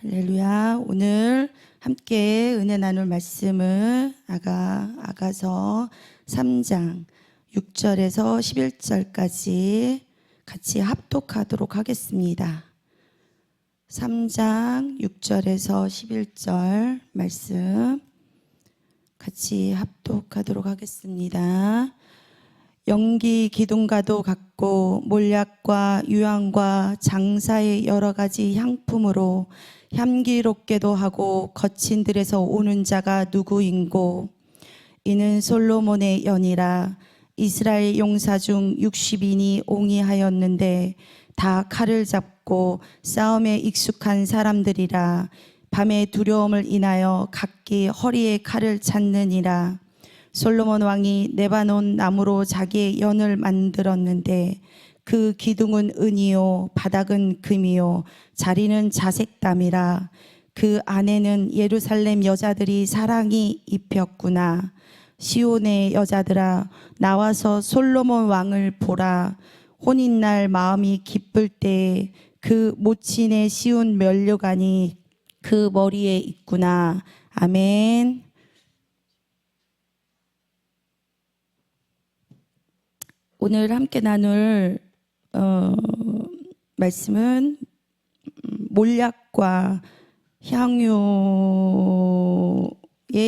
할렐루야. 오늘 함께 은혜 나눌 말씀은 아가서 3장 6절에서 11절까지 같이 합독하도록 하겠습니다. 3장 6절에서 11절 말씀 같이 합독하도록 하겠습니다. 연기 기둥과도 같고 몰약과 유황과 장사의 여러 가지 향품으로 향기롭게도 하고 거친 들에서 오는 자가 누구인고 이는 솔로몬의 연이라. 이스라엘 용사 중 60인이 옹이하였는데 다 칼을 잡고 싸움에 익숙한 사람들이라. 밤의 두려움을 인하여 각기 허리에 칼을 찾느니라. 솔로몬 왕이 레바논 나무로 자기의 연을 만들었는데 그 기둥은 은이요 바닥은 금이요 자리는 자색담이라. 그 안에는 예루살렘 여자들이 사랑이 입혔구나. 시온의 여자들아 나와서 솔로몬 왕을 보라. 혼인날 마음이 기쁠 때에 그 모친의 시온 면류관이 그 머리에 있구나. 아멘. 오늘 함께 나눌 말씀은 몰약과 향유의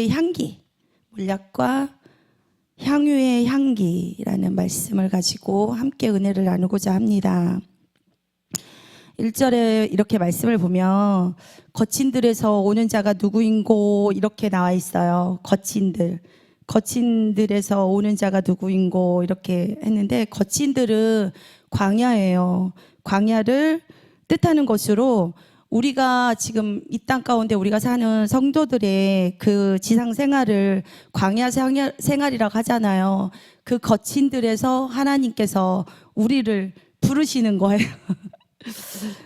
향기, 몰약과 향유의 향기라는 말씀을 가지고 함께 은혜를 나누고자 합니다. 1절에 이렇게 말씀을 보면 거친 들에서 오는 자가 누구인고 이렇게 나와 있어요. 거친 들에서 오는 자가 누구인고 이렇게 했는데 거친들은 광야예요. 광야를 뜻하는 것으로 우리가 지금 이 땅 가운데 우리가 사는 성도들의 그 지상 생활을 광야 생활이라고 하잖아요. 그 거친들에서 하나님께서 우리를 부르시는 거예요.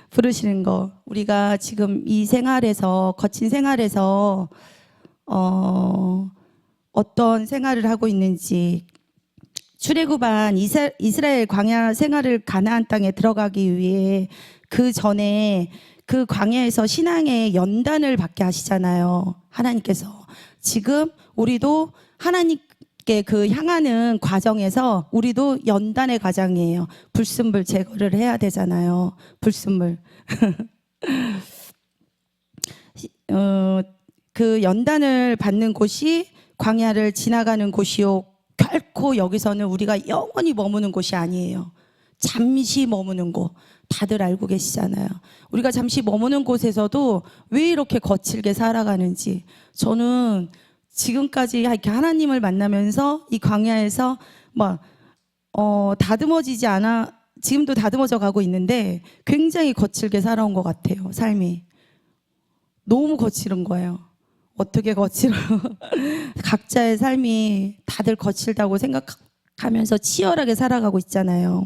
부르시는 거. 우리가 지금 이 생활에서 거친 생활에서 어떤 생활을 하고 있는지, 출애굽한 이스라엘 광야 생활을 가나안 땅에 들어가기 위해 그 전에 그 광야에서 신앙의 연단을 받게 하시잖아요. 하나님께서. 지금 우리도 하나님께 그 향하는 과정에서 우리도 연단의 과정이에요. 불순물 제거를 해야 되잖아요. 불순물. 그 연단을 받는 곳이 광야를 지나가는 곳이요. 결코 여기서는 우리가 영원히 머무는 곳이 아니에요. 잠시 머무는 곳. 다들 알고 계시잖아요. 우리가 잠시 머무는 곳에서도 왜 이렇게 거칠게 살아가는지. 저는 지금까지 이렇게 하나님을 만나면서 이 광야에서 다듬어지지 않아, 지금도 다듬어져 가고 있는데 굉장히 거칠게 살아온 것 같아요. 삶이. 너무 거칠은 거예요. 어떻게 거칠어? 각자의 삶이 다들 거칠다고 생각하면서 치열하게 살아가고 있잖아요.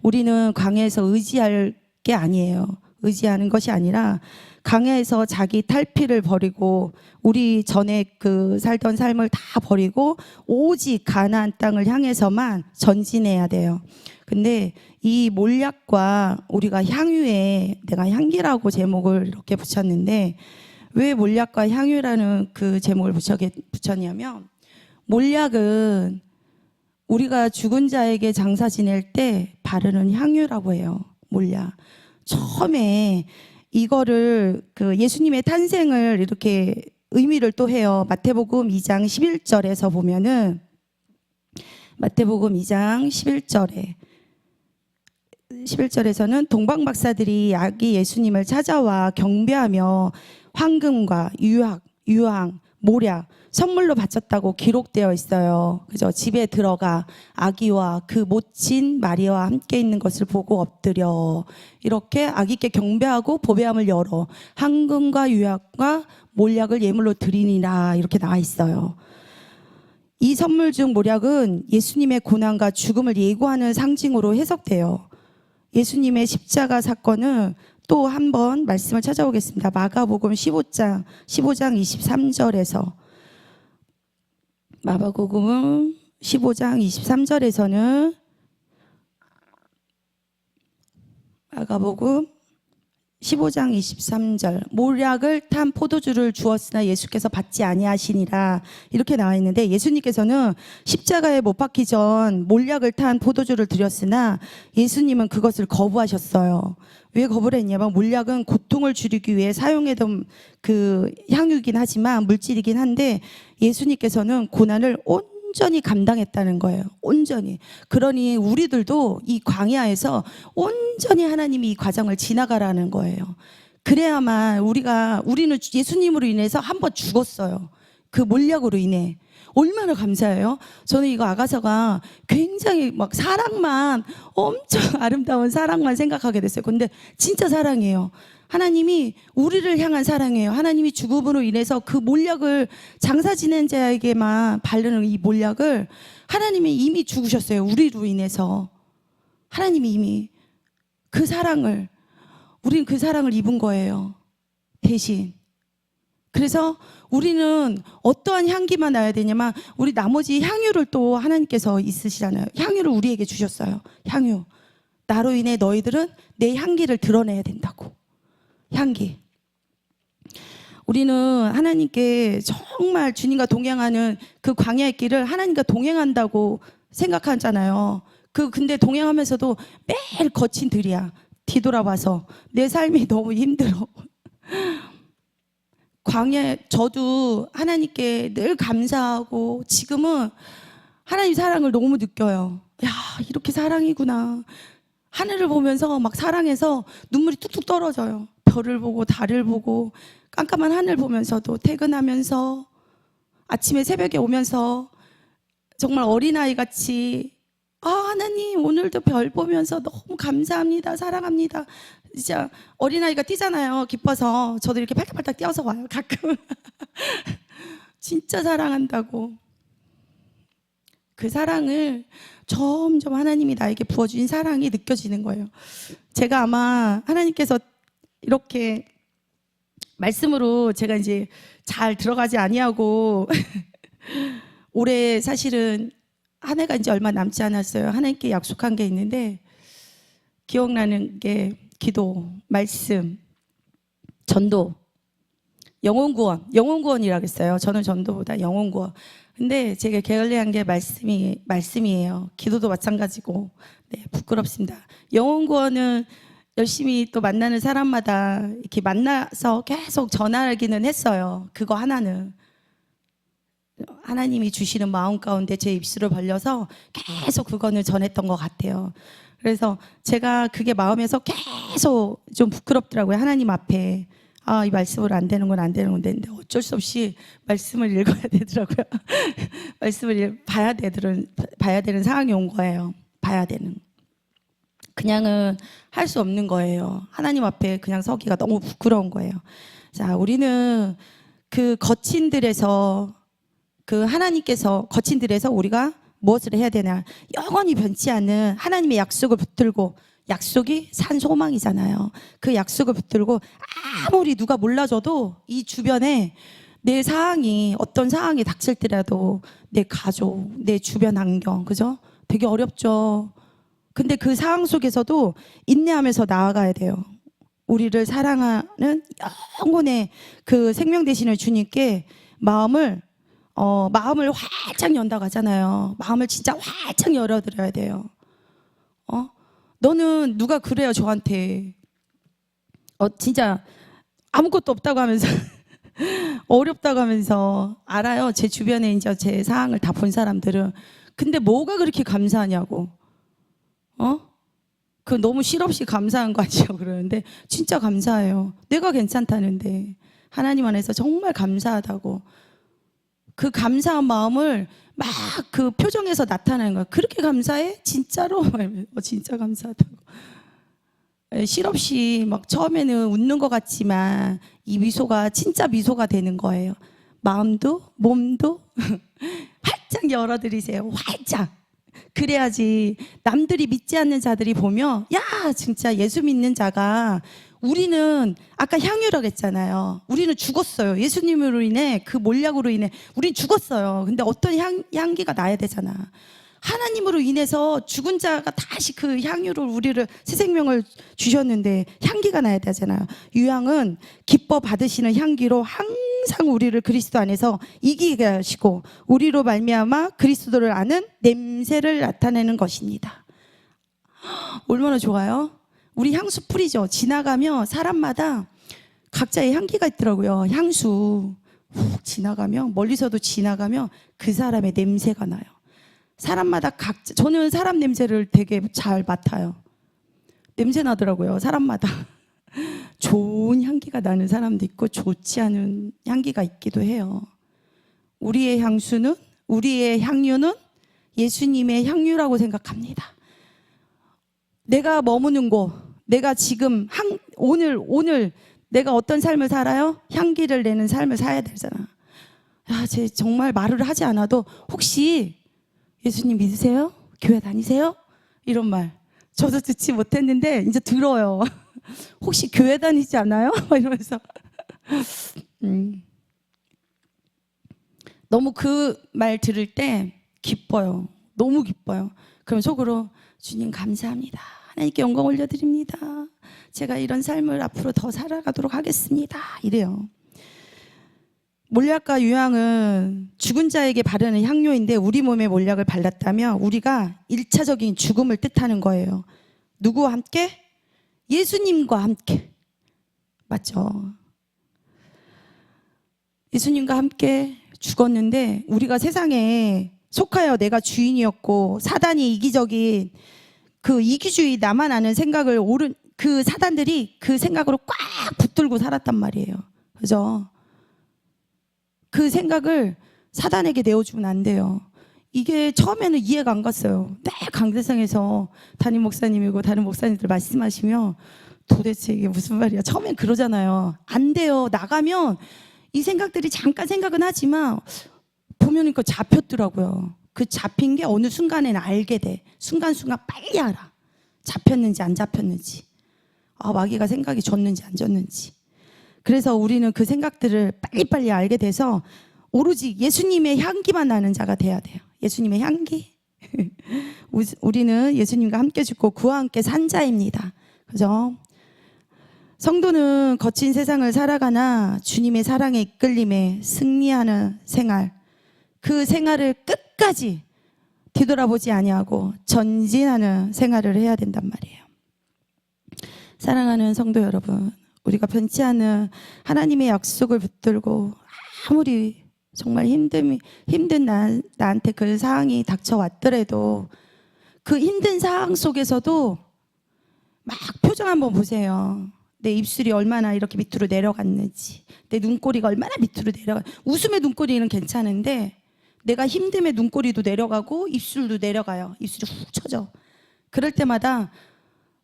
우리는 광야에서 의지할 게 아니에요. 의지하는 것이 아니라 광야에서 자기 탈피를 버리고 우리 전에 그 살던 삶을 다 버리고 오직 가나안 땅을 향해서만 전진해야 돼요. 근데 이 몰약과 우리가 향유에, 내가 향기라고 제목을 이렇게 붙였는데 왜 몰약과 향유라는 그 제목을 붙였냐면, 몰약은 우리가 죽은 자에게 장사 지낼 때 바르는 향유라고 해요. 몰약. 처음에 이거를 그 예수님의 탄생을 이렇게 의미를 또 해요. 마태복음 2장 11절에서 보면은, 마태복음 2장 11절에서는 동방박사들이 아기 예수님을 찾아와 경배하며 황금과 유황, 모략 선물로 바쳤다고 기록되어 있어요. 그죠? 집에 들어가 아기와 그 모친 마리아와 함께 있는 것을 보고 엎드려 이렇게 아기께 경배하고 보배함을 열어 황금과 유황과 모략을 예물로 드리니라 이렇게 나와 있어요. 이 선물 중 모략은 예수님의 고난과 죽음을 예고하는 상징으로 해석돼요. 예수님의 십자가 사건은 또 한 번 말씀을 찾아보겠습니다. 마가복음 15장 23절에서, 마가복음 15장 23절에서는 마가복음 15장 23절 몰약을 탄 포도주를 주었으나 예수께서 받지 아니하시니라 이렇게 나와 있는데, 예수님께서는 십자가에 못 박기 전 몰약을 탄 포도주를 드렸으나 예수님은 그것을 거부하셨어요. 왜 거부를 했냐면, 몰약은 고통을 줄이기 위해 사용했던 그 향유긴 하지만 물질이긴 한데, 예수님께서는 고난을 온전히 감당했다는 거예요. 온전히. 그러니 우리들도 이 광야에서 온전히 하나님이 이 과정을 지나가라는 거예요. 그래야만 우리는 예수님으로 인해서 한번 죽었어요. 그 몰약으로 인해. 얼마나 감사해요. 저는 이거 아가서가 굉장히 막 사랑만, 엄청 아름다운 사랑만 생각하게 됐어요. 근데 진짜 사랑이에요. 하나님이 우리를 향한 사랑이에요. 하나님이 죽음으로 인해서 그 몰약을, 장사 지낸 자에게만 바르는 이 몰약을 하나님이 이미 죽으셨어요. 우리로 인해서. 하나님이 이미 그 사랑을, 우리는 그 사랑을 입은 거예요. 대신. 그래서 우리는 어떠한 향기만 나야 되냐면, 우리 나머지 향유를 또 하나님께서 있으시잖아요. 향유를 우리에게 주셨어요. 향유. 나로 인해 너희들은 내 향기를 드러내야 된다고. 향기. 우리는 하나님께 정말 주님과 동행하는 그 광야의 길을 하나님과 동행한다고 생각하잖아요. 근데 동행하면서도 매일 거친 들이야. 뒤돌아봐서 내 삶이 너무 힘들어. 저도 하나님께 늘 감사하고, 지금은 하나님 사랑을 너무 느껴요. 야, 이렇게 사랑이구나. 하늘을 보면서 막 사랑해서 눈물이 뚝뚝 떨어져요. 별을 보고 달을 보고 깜깜한 하늘 보면서도, 퇴근하면서 아침에 새벽에 오면서 정말 어린아이 같이, 하나님 오늘도 별 보면서 너무 감사합니다, 사랑합니다. 진짜 어린아이가 뛰잖아요. 기뻐서. 저도 이렇게 팔딱팔딱 뛰어서 와요, 가끔. 진짜 사랑한다고. 그 사랑을 점점 하나님이 나에게 부어주신 사랑이 느껴지는 거예요. 제가 아마 하나님께서 이렇게 말씀으로 제가 이제 잘 들어가지 아니하고 올해 사실은 한 해가 이제 얼마 남지 않았어요. 하나님께 약속한 게 있는데, 기억나는 게 기도, 말씀, 전도, 영혼구원이라고 했어요. 저는 전도보다 영혼구원. 근데 제가 게을리한 게 말씀이에요. 기도도 마찬가지고. 네, 부끄럽습니다. 영혼구원은 열심히 또 만나는 사람마다 이렇게 만나서 계속 전하기는 했어요. 그거 하나는 하나님이 주시는 마음 가운데 제 입술을 벌려서 계속 그거는 전했던 것 같아요. 그래서 제가 그게 마음에서 계속 좀 부끄럽더라고요. 하나님 앞에. 이 말씀으로 안 되는 건 안 되는 건데, 어쩔 수 없이 말씀을 읽어야 되더라고요. 말씀을 봐야 되는 상황이 온 거예요. 봐야 되는. 그냥은 할 수 없는 거예요. 하나님 앞에 그냥 서기가 너무 부끄러운 거예요. 자, 우리는 그 거친 들에서, 거친 들에서 우리가 무엇을 해야 되나? 영원히 변치 않는 하나님의 약속을 붙들고, 약속이 산 소망이잖아요. 그 약속을 붙들고 아무리 누가 몰라줘도 이 주변에 내 상황이, 어떤 상황이 닥칠더라도 내 가족, 내 주변 환경, 그죠? 되게 어렵죠. 근데 그 상황 속에서도 인내하면서 나아가야 돼요. 우리를 사랑하는 영혼의 그 생명 되시는 주님께 마음을 활짝 연다고 하잖아요. 마음을 진짜 활짝 열어드려야 돼요. 너는 누가 그래요, 저한테. 진짜 아무것도 없다고 하면서 어렵다고 하면서. 알아요. 제 주변에 이제 제 상황을 다 본 사람들은. 근데 뭐가 그렇게 감사하냐고. 그 너무 실없이 감사한 거 아니냐고 그러는데, 진짜 감사해요. 내가 괜찮다는데. 하나님 안에서 정말 감사하다고. 그 감사한 마음을 막 그 표정에서 나타나는 거야. 그렇게 감사해? 진짜로? 진짜 감사하다고. 실없이 막 처음에는 웃는 것 같지만 이 미소가 진짜 미소가 되는 거예요. 마음도 몸도 활짝 열어드리세요. 활짝. 그래야지 남들이 믿지 않는 자들이 보면, 야, 진짜 예수 믿는 자가, 우리는 아까 향유라고 했잖아요. 우리는 죽었어요. 예수님으로 인해, 그 몰약으로 인해 우린 죽었어요. 근데 어떤 향기가 나야 되잖아. 하나님으로 인해서 죽은 자가 다시 그 향유를 우리를 새 생명을 주셨는데 향기가 나야 되잖아요. 유향은 기뻐 받으시는 향기로 항상 우리를 그리스도 안에서 이기게 하시고 우리로 말미암아 그리스도를 아는 냄새를 나타내는 것입니다. 얼마나 좋아요? 우리 향수 뿌리죠. 지나가면 사람마다 각자의 향기가 있더라고요. 향수 훅 지나가면, 멀리서도 지나가면 그 사람의 냄새가 나요. 사람마다 각자, 저는 사람 냄새를 되게 잘 맡아요. 냄새 나더라고요, 사람마다. 좋은 향기가 나는 사람도 있고 좋지 않은 향기가 있기도 해요. 우리의 향수는, 우리의 향유는 예수님의 향유라고 생각합니다. 내가 머무는 곳, 내가 지금 오늘 내가 어떤 삶을 살아요? 향기를 내는 삶을 살아야 되잖아. 야, 쟤 정말 말을 하지 않아도 혹시 예수님 믿으세요? 교회 다니세요? 이런 말 저도 듣지 못했는데 이제 들어요. 혹시 교회 다니지 않아요? 이러면서 너무 그 말 들을 때 기뻐요. 너무 기뻐요. 그럼 속으로 주님 감사합니다. 하나님께 영광 올려드립니다. 제가 이런 삶을 앞으로 더 살아가도록 하겠습니다. 이래요. 몰약과 유향은 죽은 자에게 바르는 향료인데 우리 몸에 몰약을 발랐다면 우리가 1차적인 죽음을 뜻하는 거예요. 누구와 함께? 예수님과 함께. 맞죠? 예수님과 함께 죽었는데 우리가 세상에 속하여 내가 주인이었고 사단이 이기적인 그 이기주의 나만 아는 생각을 옳은 그 사단들이 그 생각으로 꽉 붙들고 살았단 말이에요. 그죠? 그 생각을 사단에게 내어주면 안 돼요. 이게 처음에는 이해가 안 갔어요. 네, 강대상에서 담임 목사님이고 다른 목사님들 말씀하시면 도대체 이게 무슨 말이야. 처음엔 그러잖아요. 안 돼요. 나가면 이 생각들이 잠깐 생각은 하지만 보면 그 잡혔더라고요. 그 잡힌 게 어느 순간에는 알게 돼. 순간순간 빨리 알아. 잡혔는지 안 잡혔는지. 아, 마귀가 생각이 줬는지 안 줬는지. 그래서 우리는 그 생각들을 빨리빨리 알게 돼서 오로지 예수님의 향기만 나는 자가 돼야 돼요. 예수님의 향기. 우리는 예수님과 함께 죽고 그와 함께 산 자입니다. 그죠? 성도는 거친 세상을 살아가나 주님의 사랑에 이끌림에 승리하는 생활, 그 생활을 끝까지 뒤돌아보지 아니하고 전진하는 생활을 해야 된단 말이에요. 사랑하는 성도 여러분, 우리가 변치 않은 하나님의 약속을 붙들고 아무리 정말 힘든 나한테 그 상황이 닥쳐왔더라도 그 힘든 상황 속에서도 막 표정 한번 보세요. 내 입술이 얼마나 이렇게 밑으로 내려갔는지, 내 눈꼬리가 얼마나 밑으로 웃음의 눈꼬리는 괜찮은데 내가 힘듦에 눈꼬리도 내려가고 입술도 내려가요. 입술이 훅 쳐져. 그럴 때마다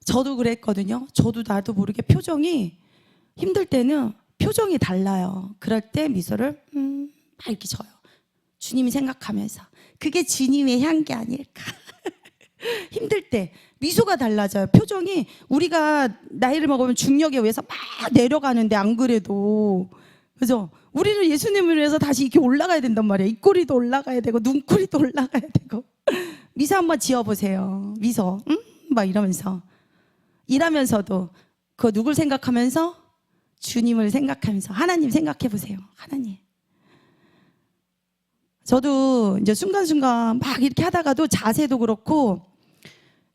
저도 그랬거든요. 저도 나도 모르게 표정이 힘들 때는 표정이 달라요. 그럴 때 미소를 막 이렇게 져요. 주님이 생각하면서. 그게 주님의 향기 아닐까. 힘들 때 미소가 달라져요. 표정이 우리가 나이를 먹으면 중력에 의해서 막 내려가는데 안 그래도 그죠? 우리는 예수님을 위해서 다시 이렇게 올라가야 된단 말이에요. 입꼬리도 올라가야 되고 눈꼬리도 올라가야 되고. 미소 한번 지어보세요. 미소 막 이러면서 일하면서도 그 누굴 생각하면서 주님을 생각하면서 하나님 생각해 보세요. 하나님. 저도 이제 순간순간 막 이렇게 하다가도 자세도 그렇고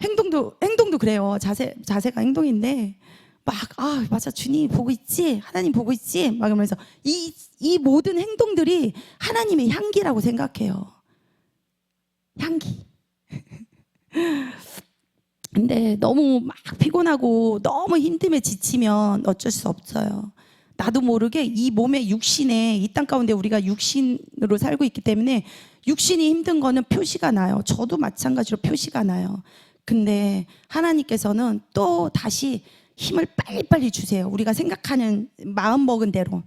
행동도 그래요. 자세가 행동인데 막 맞아 주님 보고 있지, 하나님 보고 있지 막 이러면서 이 모든 행동들이 하나님의 향기라고 생각해요. 향기. 근데 너무 막 피곤하고 너무 힘듦에 지치면 어쩔 수 없어요. 나도 모르게 이 몸의 육신에 이 땅 가운데 우리가 육신으로 살고 있기 때문에 육신이 힘든 거는 표시가 나요. 저도 마찬가지로 표시가 나요. 근데 하나님께서는 또 다시 힘을 빨리빨리 주세요. 우리가 생각하는 마음 먹은 대로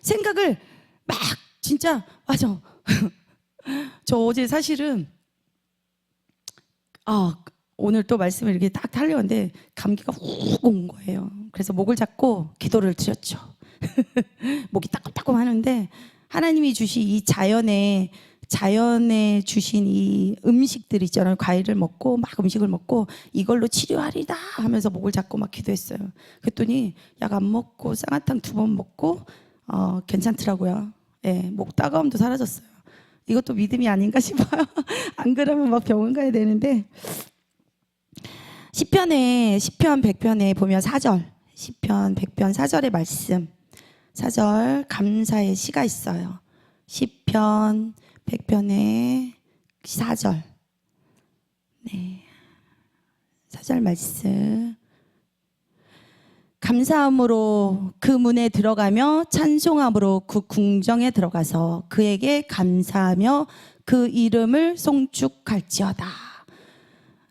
생각을 막 진짜 맞아. 저 어제 사실은 오늘 또 말씀을 이렇게 딱 하려는데 감기가 훅 온 거예요. 그래서 목을 잡고 기도를 드렸죠. 목이 따끔따끔 하는데 하나님이 주신 이 자연의 자연에 주신 이 음식들 있잖아요. 과일을 먹고 막 음식을 먹고 이걸로 치료하리다 하면서 목을 잡고 막 기도했어요. 그랬더니 약 안 먹고 쌍화탕 2번 먹고 괜찮더라고요. 예, 목 따가움도 사라졌어요. 이것도 믿음이 아닌가 싶어요. 안 그러면 막 병원 가야 되는데. 시편 100편에 보면 4절, 시편 100편 4절의 말씀, 4절 감사의 시가 있어요. 시편 100편에 4절, 네, 4절 말씀. 감사함으로 그 문에 들어가며 찬송함으로 그 궁정에 들어가서 그에게 감사하며 그 이름을 송축할지어다.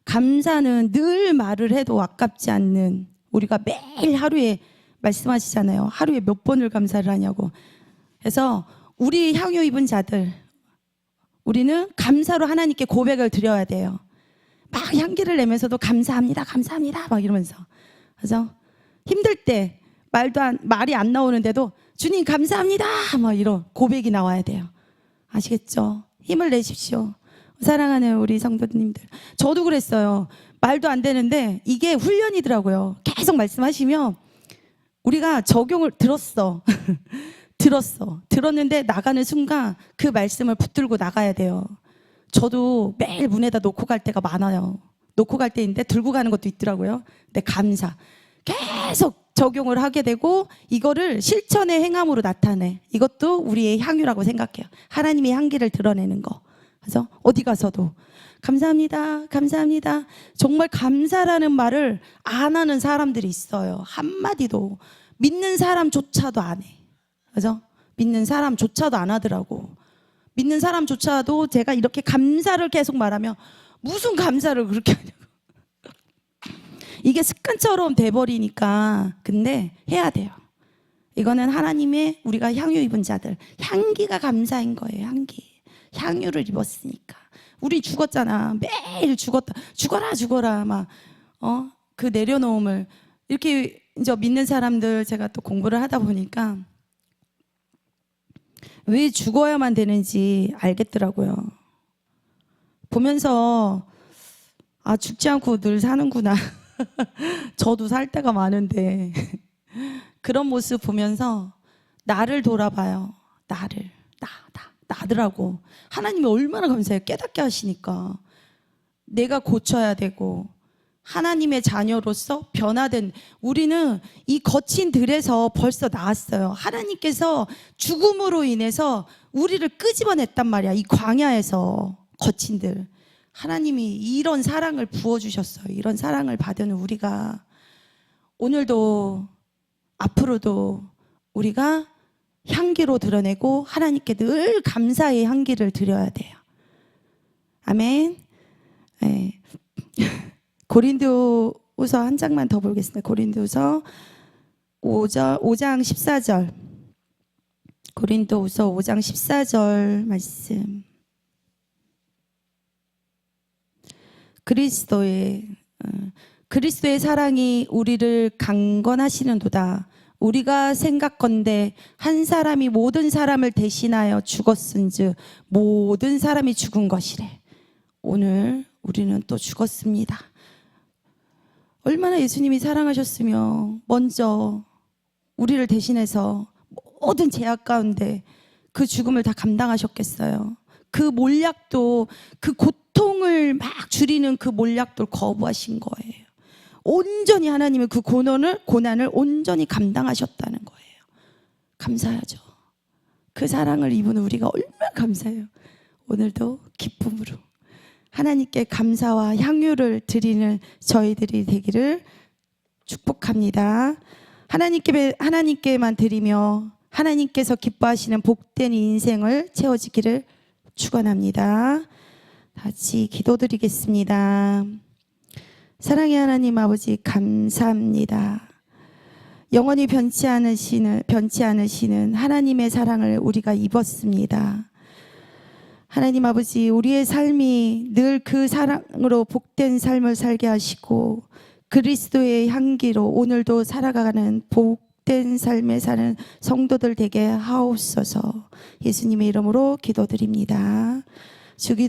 감사는 늘 말을 해도 아깝지 않는, 우리가 매일 하루에 말씀하시잖아요. 하루에 몇 번을 감사를 하냐고. 그래서 우리 향유 입은 자들, 우리는 감사로 하나님께 고백을 드려야 돼요. 막 향기를 내면서도 감사합니다, 감사합니다 막 이러면서. 그래서 힘들 때 말이 안 나오는데도 주님 감사합니다 막 이런 고백이 나와야 돼요. 아시겠죠? 힘을 내십시오. 사랑하는 우리 성도님들, 저도 그랬어요. 말도 안 되는데 이게 훈련이더라고요. 계속 말씀하시면 우리가 적용을 들었는데 나가는 순간 그 말씀을 붙들고 나가야 돼요. 저도 매일 문에다 놓고 갈 때가 많아요. 놓고 갈 때인데 들고 가는 것도 있더라고요. 근데 감사 계속 적용을 하게 되고 이거를 실천의 행함으로 나타내. 이것도 우리의 향유라고 생각해요. 하나님의 향기를 드러내는 거. 그래서 어디 가서도 감사합니다, 감사합니다. 정말 감사라는 말을 안 하는 사람들이 있어요. 한마디도. 믿는 사람조차도 안 해. 그죠? 믿는 사람조차도 안 하더라고. 믿는 사람조차도 제가 이렇게 감사를 계속 말하면 무슨 감사를 그렇게 하냐고. 이게 습관처럼 돼버리니까. 근데 해야 돼요. 이거는 하나님의, 우리가 향유 입은 자들, 향기가 감사인 거예요. 향유를 입었으니까. 우리 죽었잖아. 매일 죽어라 막 그 내려놓음을 이렇게 이제 믿는 사람들, 제가 또 공부를 하다 보니까 왜 죽어야만 되는지 알겠더라고요. 보면서 죽지 않고 늘 사는구나. 저도 살 때가 많은데 그런 모습 보면서 나를 돌아봐요. 나더라고. 하나님이 얼마나 감사해요. 깨닫게 하시니까. 내가 고쳐야 되고 하나님의 자녀로서 변화된, 우리는 이 거친 들에서 벌써 나왔어요. 하나님께서 죽음으로 인해서 우리를 끄집어냈단 말이야. 이 광야에서 거친 들. 하나님이 이런 사랑을 부어주셨어요. 이런 사랑을 받은 우리가 오늘도 앞으로도 우리가 향기로 드러내고 하나님께 늘 감사의 향기를 드려야 돼요. 아멘. 네. 고린도후서 한 장만 더 보겠습니다. 고린도후서 5장 14절. 고린도후서 5장 14절 말씀. 그리스도의 사랑이 우리를 강건하시는도다. 우리가 생각건대 한 사람이 모든 사람을 대신하여 죽었은즉 모든 사람이 죽은 것이래. 오늘 우리는 또 죽었습니다. 얼마나 예수님이 사랑하셨으며 먼저 우리를 대신해서 모든 죄악 가운데 그 죽음을 다 감당하셨겠어요. 그 몰약도, 그 고통을 막 줄이는 그 몰약도 거부하신 거예요. 온전히 하나님의 그 고난을 온전히 감당하셨다는 거예요. 감사하죠. 그 사랑을 입은 우리가 얼마나 감사해요. 오늘도 기쁨으로 하나님께 감사와 향유를 드리는 저희들이 되기를 축복합니다. 하나님께만 드리며 하나님께서 기뻐하시는 복된 인생을 채워지기를 축원합니다. 같이 기도드리겠습니다. 사랑의 하나님 아버지, 감사합니다. 영원히 변치 않으시는 하나님의 사랑을 우리가 입었습니다. 하나님 아버지, 우리의 삶이 늘 그 사랑으로 복된 삶을 살게 하시고 그리스도의 향기로 오늘도 살아가는 복된 복된 삶에 사는 성도들 되게 하옵소서. 예수님의 이름으로 기도드립니다. 주기도